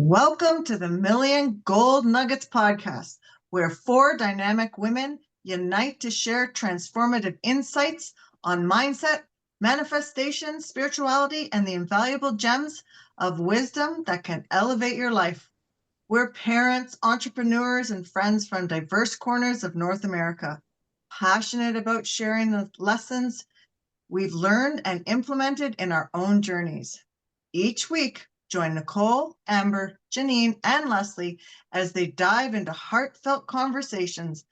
Welcome to the Million Gold Nuggets podcast, where four dynamic women unite to share transformative insights on mindset, manifestation, spirituality, and the invaluable gems of wisdom that can elevate your life. We're parents, entrepreneurs, and friends from diverse corners of North America, passionate about sharing the lessons we've learned and implemented in our own journeys. Each week, join Nicole, Amber, Jennine, and Leslie as they dive into heartfelt conversations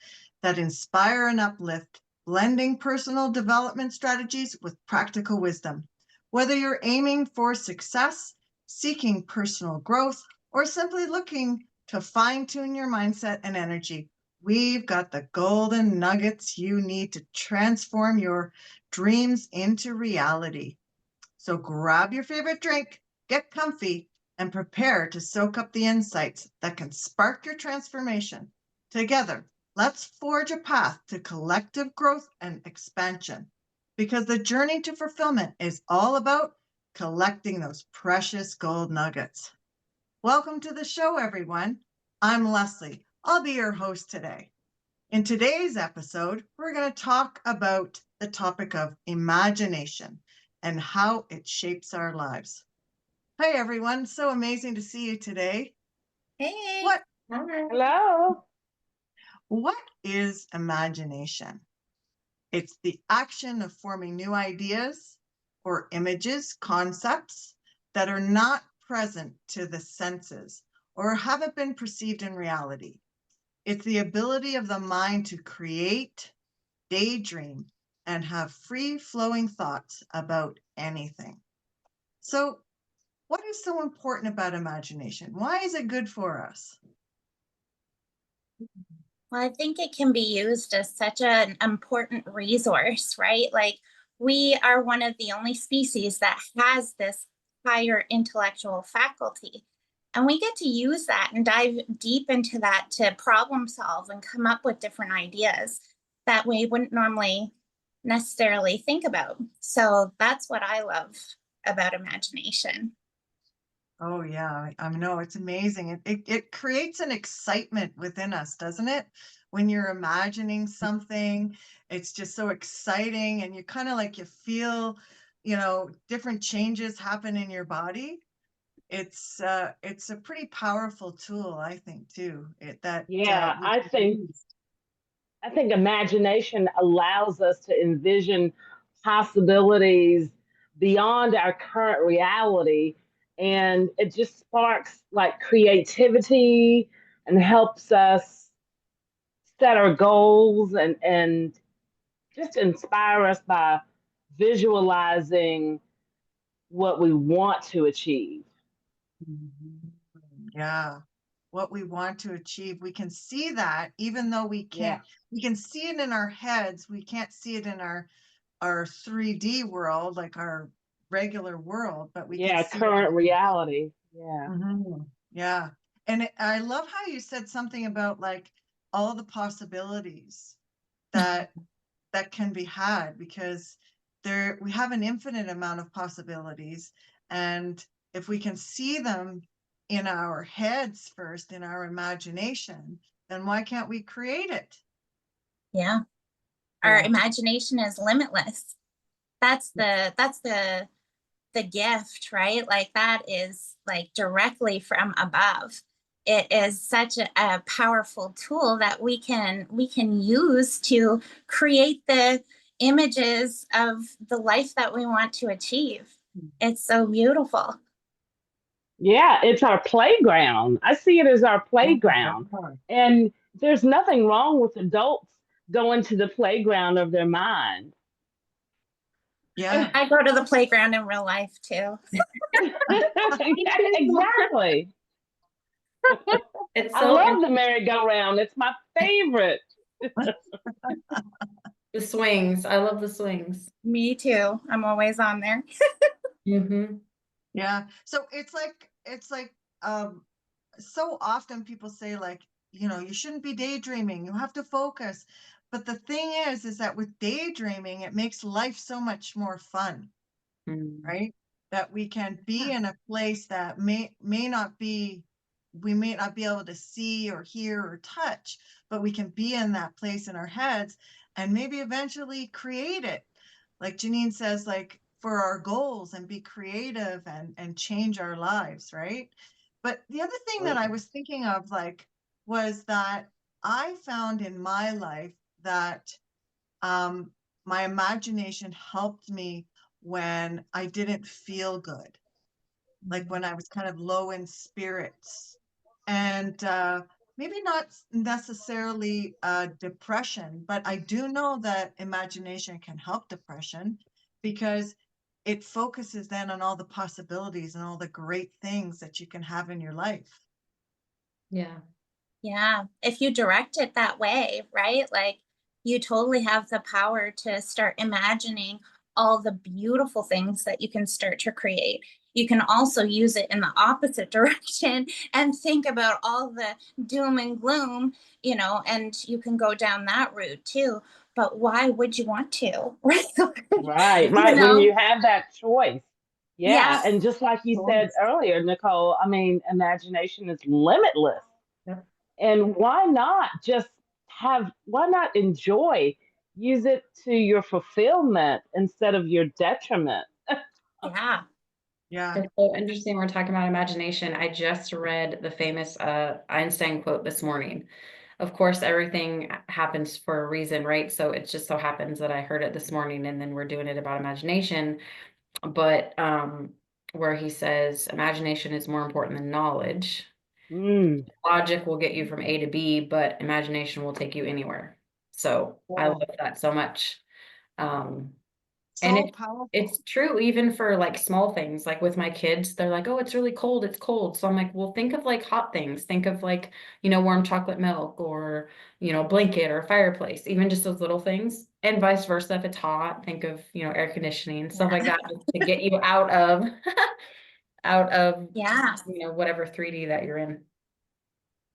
that inspire and uplift, blending personal development strategies with practical wisdom. Whether you're aiming for success, seeking personal growth, or simply looking to fine-tune your mindset and energy, we've got the golden nuggets you need to transform your dreams into reality. So grab your favorite drink, get comfy, and prepare to soak up the insights that can spark your transformation. Together, let's forge a path to collective growth and expansion, because the journey to fulfillment is all about collecting those precious gold nuggets. Welcome to the show, everyone. I'm Leslie. I'll be your host today. In today's episode, we're going to talk about the topic of imagination and how it shapes our lives. Hi, everyone. So amazing to see you today. Hey. What? Hello. What is imagination? It's the action of forming new ideas or images, concepts that are not present to the senses or haven't been perceived in reality. It's the ability of the mind to create, daydream, and have free-flowing thoughts about anything. So, what is so important about imagination? Why is it good for us? Well, I think it can be used as such an important resource, right? Like, we are one of the only species that has this higher intellectual faculty. And we get to use that and dive deep into that to problem solve and come up with different ideas that we wouldn't normally necessarily think about. So that's what I love about imagination. Oh, yeah, I know it's amazing. It creates an excitement within us, doesn't it? When you're imagining something, it's just so exciting, and you kind of like you feel, different changes happen in your body. It's a pretty powerful tool, I think, too. Yeah, We I can think use. I think imagination allows us to envision possibilities beyond our current reality, and it just sparks like creativity and helps us set our goals and just inspire us by visualizing what we want to achieve. Mhm. Yeah, what we want to achieve. We can see that even though Yeah. we can see it in our heads, we can't see it in our 3D world, like our regular world, but we can Yeah, see it. current reality. Yeah. Yeah. And I love how you said something about like all the possibilities that that can be had, because we have an infinite amount of possibilities, and if we can see them in our heads first, in our imagination, then why can't we create it? Yeah. Our imagination is limitless. That's the gift, right? Like, that is like directly from above. It is such a powerful tool that we can use to create the images of the life that we want to achieve. It's so beautiful. Yeah, it's our playground. I see it as our playground. And there's nothing wrong with adults going to the playground of their mind. Yeah. I go to the playground in real life too. Yeah, exactly. It's I so love the merry-go-round. It's my favorite. the swings. I love the swings. Me too. I'm always on there. Mm-hmm. Yeah. So it's like so often people say, like, you shouldn't be daydreaming. You have to focus. But the thing is that with daydreaming, it makes life so much more fun, right? That we can be in a place that may not be we may not be able to see or hear or touch, but we can be in that place in our heads and maybe eventually create it. Like Jennine says, like for our goals, and be creative and change our lives, right? But the other thing that I was thinking of, like, was that I found in my life that my imagination helped me when I didn't feel good, like when I was kind of low in spirits, and maybe not necessarily depression, but I do know that imagination can help depression because it focuses then on all the possibilities and all the great things that you can have in your life. Yeah. Yeah, if you direct it that way, right? Like you totally have the power to start imagining all the beautiful things that you can start to create. You can also use it in the opposite direction and think about all the doom and gloom, and you can go down that route too. But why would you want to? Right? Right, You right. When know? you have that choice. Yeah. Yes. And just like you said Choice. earlier, Nicole, I mean, imagination is limitless. Yep. And why not enjoy, use it to your fulfillment instead of your detriment? Yeah. Yeah. It's so interesting we're talking about imagination. I just read the famous Einstein quote this morning. Of course, everything happens for a reason, right? So it just so happens that I heard it this morning and then we're doing it about imagination. But where he says imagination is more important than knowledge. Mm, Logic will get you from A to B, but imagination will take you anywhere. So I Yeah. love that so much. Um, and So powerful. it's true even for like small things, like with my kids, they're like, oh, it's really cold, it's cold. So I'm like, well, think of like hot things. Think of like, warm chocolate milk or, blanket or fireplace, even just those little things. And vice versa, if it's hot, think of, air conditioning, stuff like that, just to get you out of out of Yeah. whatever 3D that you're in.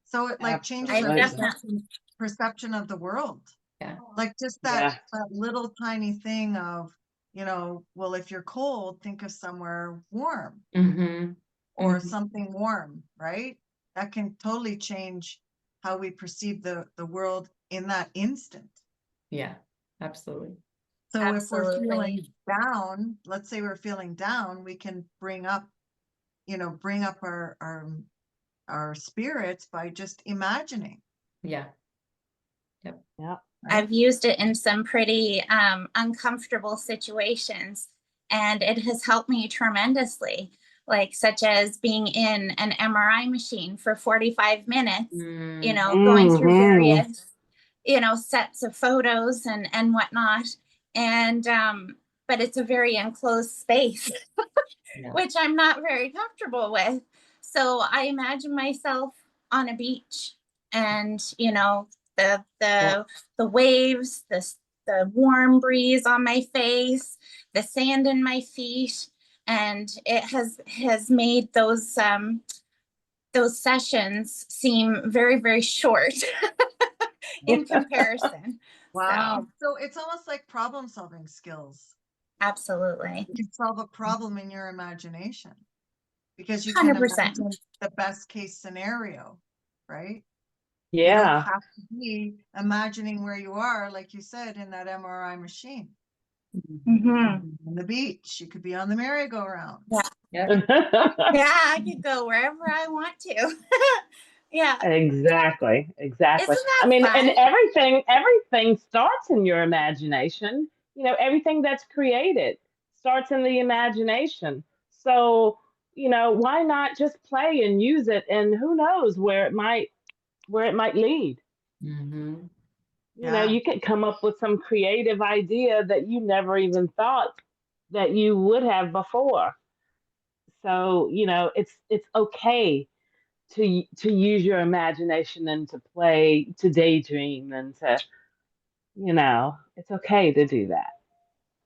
So it like changes I our absolutely. definitely. perception of the world. Yeah. Like just that, Yeah. that little tiny thing of, well, if you're cold, think of somewhere warm Mm-hmm. or Mm-hmm. something warm, right? That can totally change how we perceive the world in that instant. Yeah, absolutely. So if we're Absolutely. feeling down, let's say we're feeling down, we can bring up our spirits by just imagining, Yeah. Yep. Yeah. right? I've used it in some pretty uncomfortable situations, and it has helped me tremendously, like such as being in an MRI machine for 45 minutes, going through Hmm. various, sets of photos and whatnot. And but it's a very enclosed space, Yeah. which I'm not very comfortable with. So I imagine myself on a beach, and the Yeah. the the waves, the warm breeze on my face, the sand in my feet, and it has made those sessions seem very, very short in comparison. So Wow. So it's almost like problem solving skills. absolutely. You can solve a problem in your imagination because you can 100%. imagine the best case scenario, right? You don't Yeah. have to be imagining where you are, like you said, in that MRI machine. Mm-hmm. On the beach, you could be on the merry-go-round. Yeah. Yep. Yeah, I could go wherever I want to. Yeah. Exactly. Exactly. Isn't I that mean, and fun? everything starts in your imagination. Everything that's created starts in the imagination. So, why not just play and use it, and who knows where it might lead. Mm-hmm. Yeah. You could come up with some creative idea that you never even thought that you would have before. So, it's okay to use your imagination and to play, to daydream, and it's okay to do that.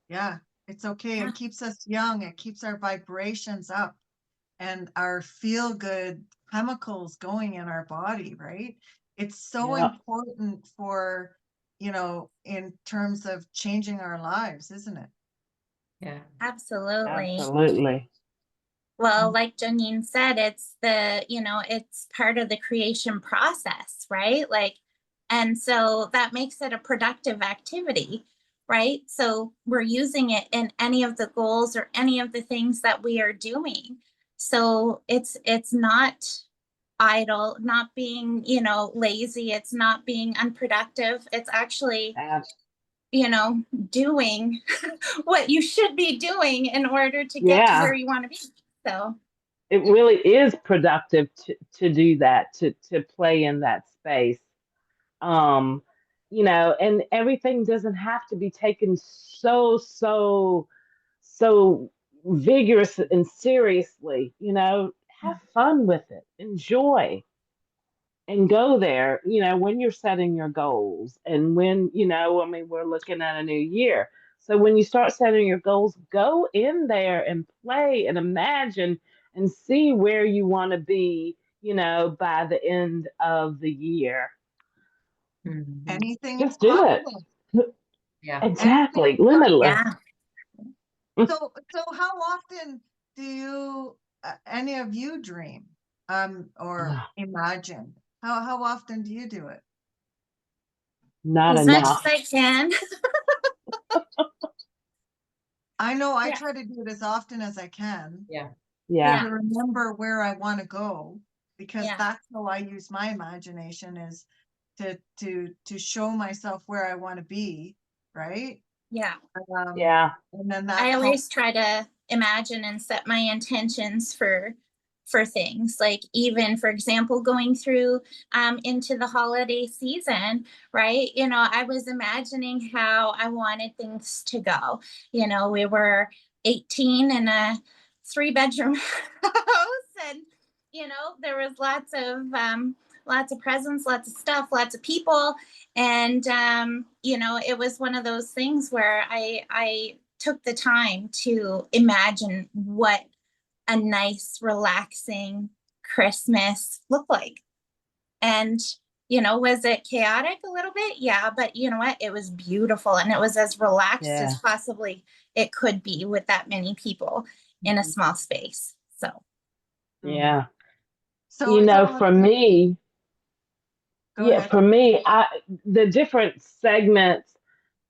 Yeah. It's okay. Yeah, It keeps us young. It keeps our vibrations up and our feel good chemicals going in our body, right? It's so Yeah, important for, in terms of changing our lives, isn't it? Yeah. absolutely. absolutely. Well, like Jennine said, it's it's part of the creation process, right? Like, and so that makes it a productive activity, right? So we're using it in any of the goals or any of the things that we are doing. So it's not idle, not being, lazy, it's not being unproductive. It's actually, Abs- doing what you should be doing in order to get to yeah, where you want to be. So it really is productive to do that, to play in that space. Um, and everything doesn't have to be taken so vigorous and seriously. Have fun with it, enjoy, and go there. When you're setting your goals, and when I mean, we're looking at a new year. So when you start setting your goals, go in there and play and imagine and see where you want to be, by the end of the year. Mhm. Anything is Just do it. possible. Yeah. Anything Exactly. is Limitless. possible. yeah. So how often do you, any of you dream, or imagine? How often do you do it? Not As much as enough. I can. I know I Yeah. try to do it as often as I can Yeah. Yeah. to remember where I want to go, because Yeah. that's how I use my imagination, is to show myself where I want to be, right? Yeah. Yeah. And then I that helps. always try to imagine and set my intentions for things, like, even for example, going through into the holiday season, right? I was imagining how I wanted things to go. We were 18 in a 3-bedroom house, and there was lots of presents, lots of stuff, lots of people, and it was one of those things where I took the time to imagine what a nice, relaxing Christmas looked like. And, was it chaotic a little bit? Yeah, but you know what? It was beautiful, and it was as relaxed Yeah. as possibly it could be with that many people in a Mhm. small space. So, Yeah. So For me, go ahead. the different segments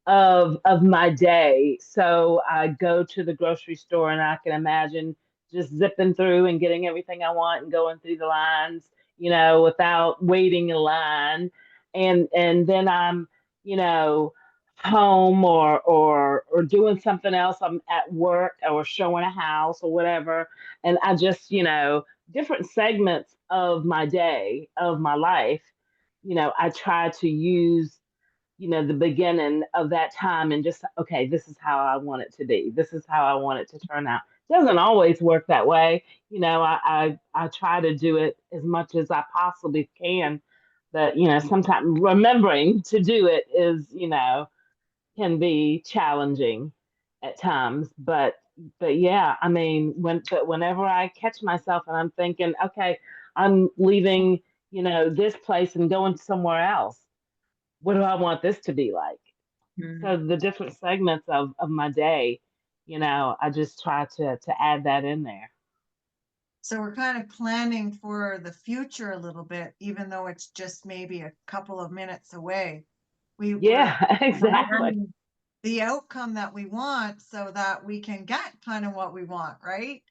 of my day. So I go to the grocery store and I can imagine just zipping through and getting everything I want and going through the lines, without waiting in line. And then I'm, you know, home or doing something else. I'm at work or showing a house or whatever. And I just, different segments of my day, of my life, I try to use the beginning of that time and just, okay, this is how I want it to be. This is how I want it to turn out. Doesn't always work that way. I try to do it as much as I possibly can. But, sometimes remembering to do it is, can be challenging at times. But yeah, I mean, whenever I catch myself and I'm thinking, okay, I'm leaving, this place and going somewhere else, what do I want this to be like? Mhm. So the different segments of my day, I just try to add that in there. So we're kind of planning for the future a little bit, even though it's just maybe a couple of minutes away. We're Yeah, exactly. planning the outcome that we want so that we can get kind of what we want, right?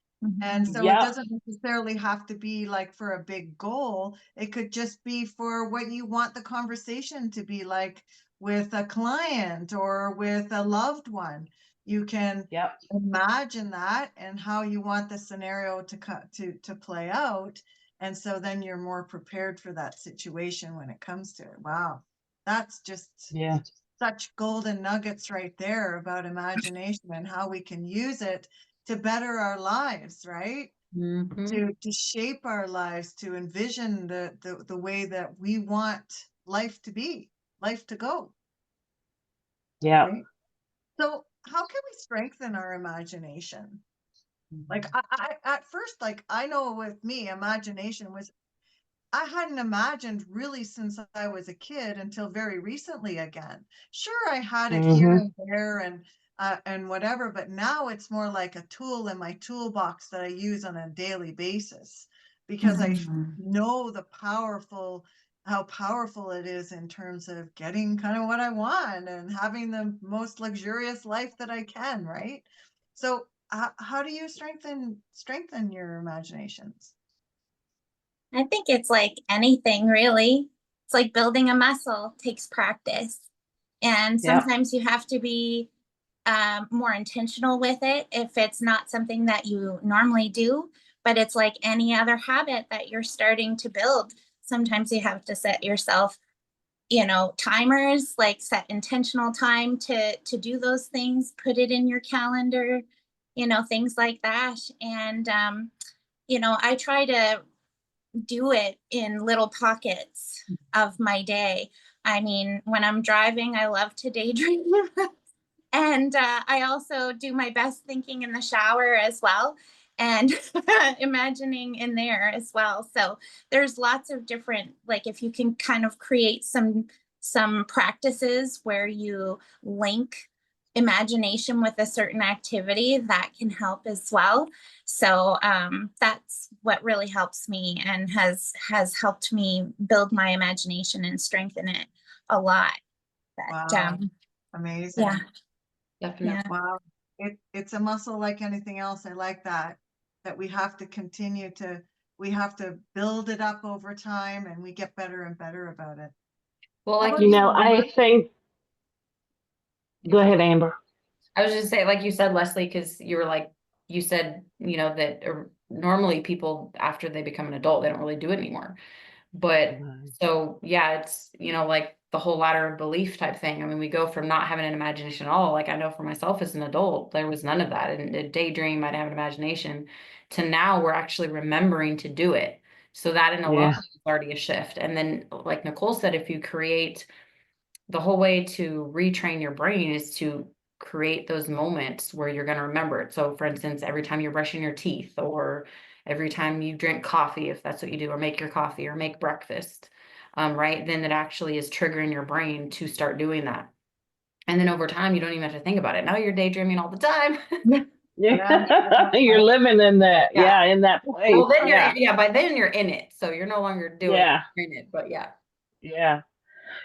And so it Yep. doesn't necessarily have to be like for a big goal. It could just be for what you want the conversation to be like with a client or with a loved one. You can Yep. imagine that and how you want the scenario to play out. And so then you're more prepared for that situation when it comes to it. Wow. That's just Yeah. such golden nuggets right there about imagination and how we can use it to better our lives, right? Mhm. To shape our lives, to envision the way that we want life to be, life to go, Yep. right? So how can we strengthen our imagination? Like I at first, like I know with me, imagination was, I hadn't imagined really since I was a kid until very recently again. Sure, I had it here Mhm. and there, and and whatever. But now it's more like a tool in my toolbox that I use on a daily basis, because I know how powerful it is in terms of getting kind of what I want and having the most luxurious life that I can, right? So how do you strengthen your imaginations? I think it's like anything really. It's like building a muscle, takes practice. And Yep. sometimes you have to be more intentional with it if it's not something that you normally do. But it's like any other habit that you're starting to build. Sometimes you have to set yourself, timers, like set intentional time to do those things, put it in your calendar, things like that. And I try to do it in little pockets of my day. I mean, when I'm driving, I love to daydream. And I also do my best thinking in the shower as well, and imagining in there as well. So there's lots of different, like if you can kind of create some practices where you link imagination with a certain activity, that can help as well. So that's what really helps me and has helped me build my imagination and strengthen it a lot. But Wow, amazing. yeah. Definitely. Yeah. Wow. It's a muscle like anything else. I like that we have to we have to build it up over time, and we get better and better about it. Well, How like about You you, know, Amber? I think, go ahead, Amber. I was just saying, like you said, Leslie, because you were like, you said, that normally people, after they become an adult, they don't really do it anymore. But Right. so, yeah, it's, like the whole ladder of belief type thing. I mean, we go from not having an imagination at all. Like I know for myself as an adult, there was none of that. And a daydream, I'd have an imagination, to now we're actually remembering to do it. So that in alone Yeah. is already a shift. And then, like Nicole said, if you create, the whole way to retrain your brain is to create those moments where you're going to remember it. So for instance, every time you're brushing your teeth, or every time you drink coffee, if that's what you do, or make your coffee or make breakfast, right? Then it actually is triggering your brain to start doing that. And then over time, you don't even have to think about it. Now you're daydreaming all the time. Yeah. Yeah. You're living in that. Yeah. Yeah. In that place. Well, then Yeah. by then you're in it. So you're no longer doing it, Yeah. you're in it, but yeah. Yeah.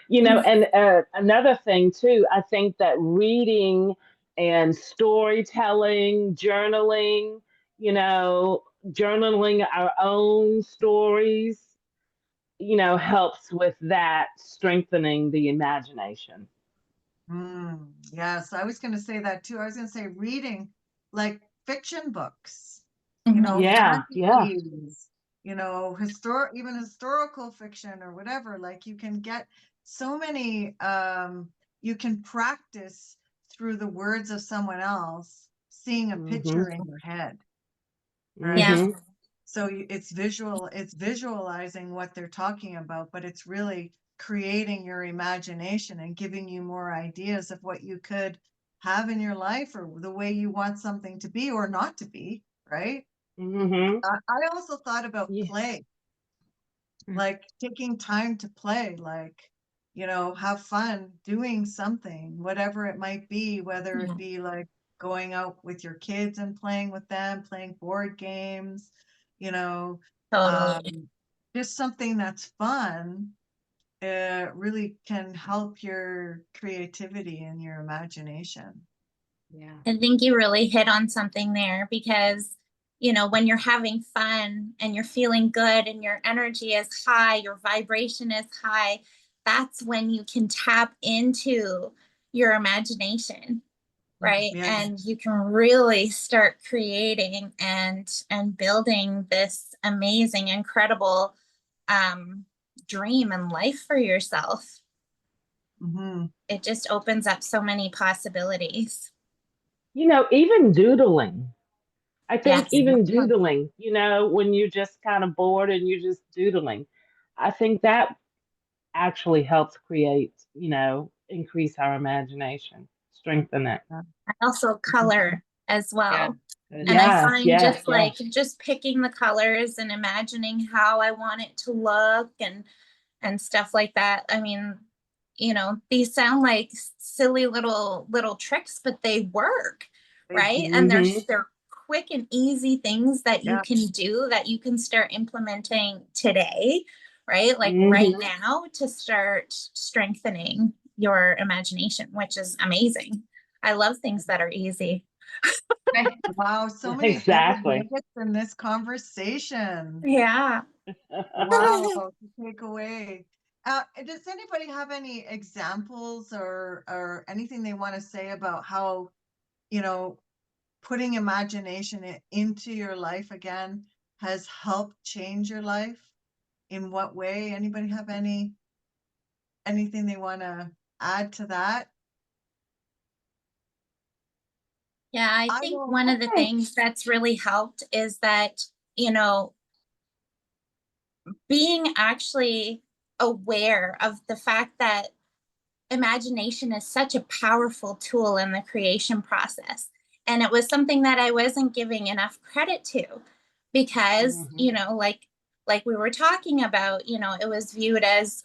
And another thing too, I think that reading and storytelling, you know, journaling our own stories, helps with that, strengthening the imagination. Yes, I was going to say that too. I was going to say reading like fiction books, Mhm. Yeah. Yeah. fantasies, even historical fiction or whatever. Like you can get so many, you can practice through the words of someone else, seeing a Mhm. picture in your head, right? Yeah. Mhm. So it's visualizing what they're talking about, but it's really creating your imagination and giving you more ideas of what you could have in your life, or the way you want something to be or not to be, right? Mhm. I also thought about Yeah. play, Mm. like taking time to play, like, have fun doing something, whatever it might be, whether Yeah. it be like going out with your kids and playing with them, playing board games, you know, Totally. um, just something that's fun, really can help your creativity and your imagination. Yeah. I think you really hit on something there because, when you're having fun and you're feeling good and your energy is high, your vibration is high, that's when you can tap into your imagination, right? Yeah. And you can really start creating and building this amazing, incredible dream and life for yourself. Hmm. It just opens up so many possibilities. Even doodling. I think Yes. even doodling, when you're just kind of bored and you're just doodling, I think that actually helps create, increase our imagination, strengthen it. I also color as Yeah. well. Good. And I Yes, find yes, just like yes. just picking the colors and imagining how I want it to look and stuff like that. I mean, these sound like silly little tricks, but they work, right? And they're quick and easy things that you can do, that you can start implementing today, right? Like right now, to start strengthening your imagination, which is amazing. I love things that are easy. Wow, so many gold nuggets in this conversation. Yeah. Wow, to take away. Does anybody have any examples or anything they want to say about how, putting imagination into your life again has helped change your life? In what way? Anybody have anything they want to add to that? Yeah, I think one of the things that's really helped is that, being actually aware of the fact that imagination is such a powerful tool in the creation process. And it was something that I wasn't giving enough credit to, because, like we were talking about, it was viewed as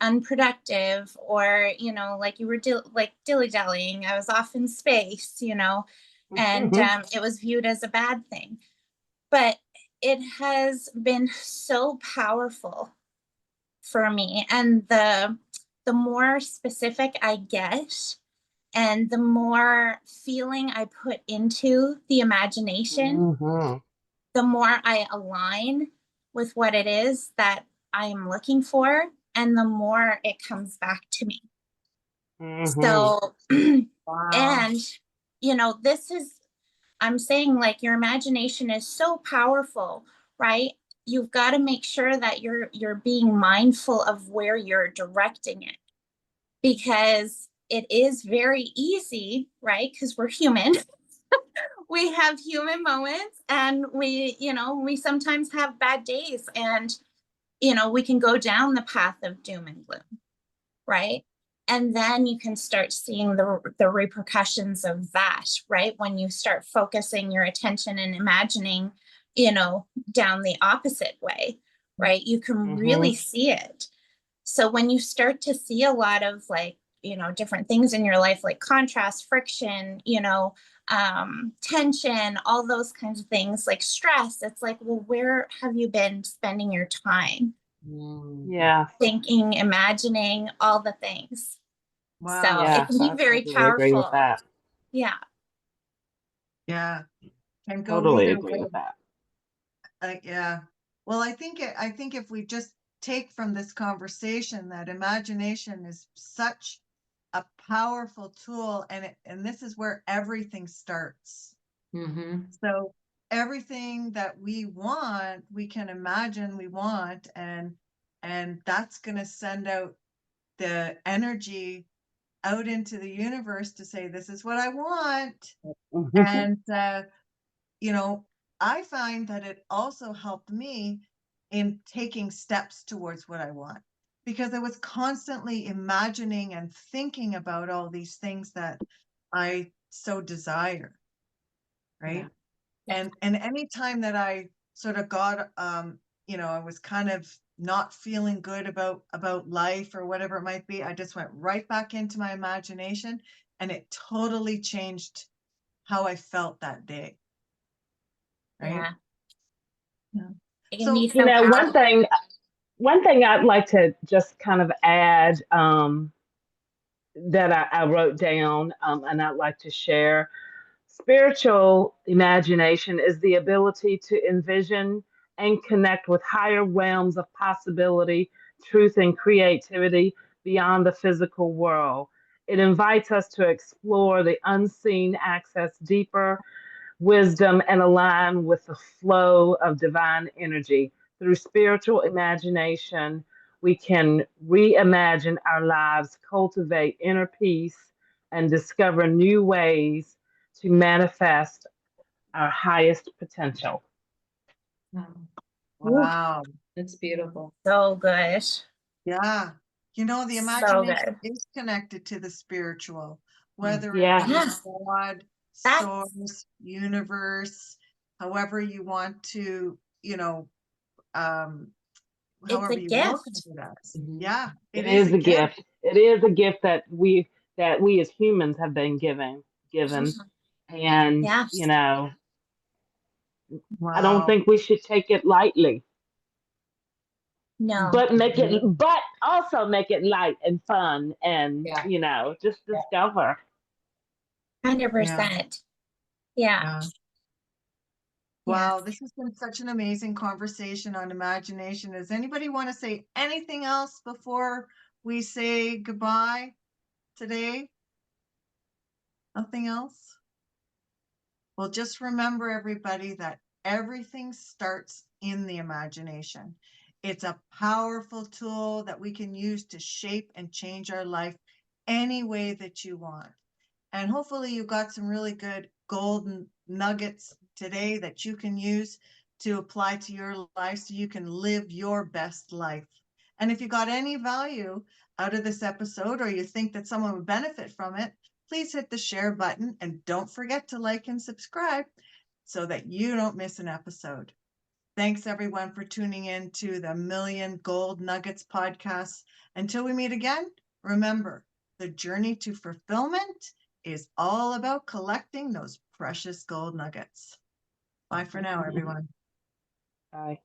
unproductive, or, like you were like dilly-dallying. I was off in space, and it was viewed as a bad thing. But it has been so powerful for me. And the more specific I get, and the more feeling I put into the imagination, the more I align with what it is that I am looking for, and the more it comes back to me. So, wow. And, this is, I'm saying, like, your imagination is so powerful, right? You've got to make sure that you're being mindful of where you're directing it, because it is very easy, right? Because we're human. We have human moments, and we sometimes have bad days, and we can go down the path of doom and gloom, right? And then you can start seeing the repercussions of that, right? When you start focusing your attention and imagining, down the opposite way, right? You can really see it. So when you start to see a lot of, like, different things in your life, like contrast, friction, tension, all those kinds of things, like stress, it's like, well, where have you been spending your time? Yeah. Thinking, imagining, all the things. Wow. So it can be very totally agree with powerful. that. Yeah. Yeah. Can go Totally either agree way. with that. Yeah. Well, I think if we just take from this conversation that imagination is such a powerful tool, and this is where everything starts. So everything that we want, we can imagine we want, and that's going to send out the energy out into the universe to say, this is what I want. And I find that it also helped me in taking steps towards what I want, because I was constantly imagining and thinking about all these things that I so desire. Right. And any time that I sort of got, I was kind of not feeling good about life or whatever it might be, I just went right back into my imagination, and it totally changed how I felt that day. Right. Yeah. So, one thing I'd like to just kind of add, that I wrote down, and I'd like to share. Spiritual imagination is the ability to envision and connect with higher realms of possibility, truth, and creativity beyond the physical world. It invites us to explore the unseen, access deeper wisdom, and align with the flow of divine energy. Through spiritual imagination, we can reimagine our lives, cultivate inner peace, and discover new ways to manifest our highest potential. wow. It's beautiful. So good. Yeah. The imagination is connected to the spiritual, whether it be God, source, universe, however you want to, however you look at gift. it as. Mhm. Yeah, It is a gift. It is a gift that we as humans have been given. Mhm. And Yes. I don't Wow. think we should take it lightly. No. But but also make it light and fun and, Yeah. just discover. 100%. Yeah. Yeah. Wow, this has been such an amazing conversation on imagination. Does anybody want to say anything else before we say goodbye today? Nothing else? Well, just remember, everybody, that everything starts in the imagination. It's a powerful tool that we can use to shape and change our life any way that you want. And hopefully you got some really good golden nuggets today that you can use to apply to your life so you can live your best life. And if you got any value out of this episode, or you think that someone would benefit from it, please hit the share button and don't forget to like and subscribe so that you don't miss an episode. Thanks everyone for tuning in to the Million Gold Nuggets podcast. Until we meet again, remember, the journey to fulfillment is all about collecting those precious gold nuggets. Bye for now, everyone. Bye.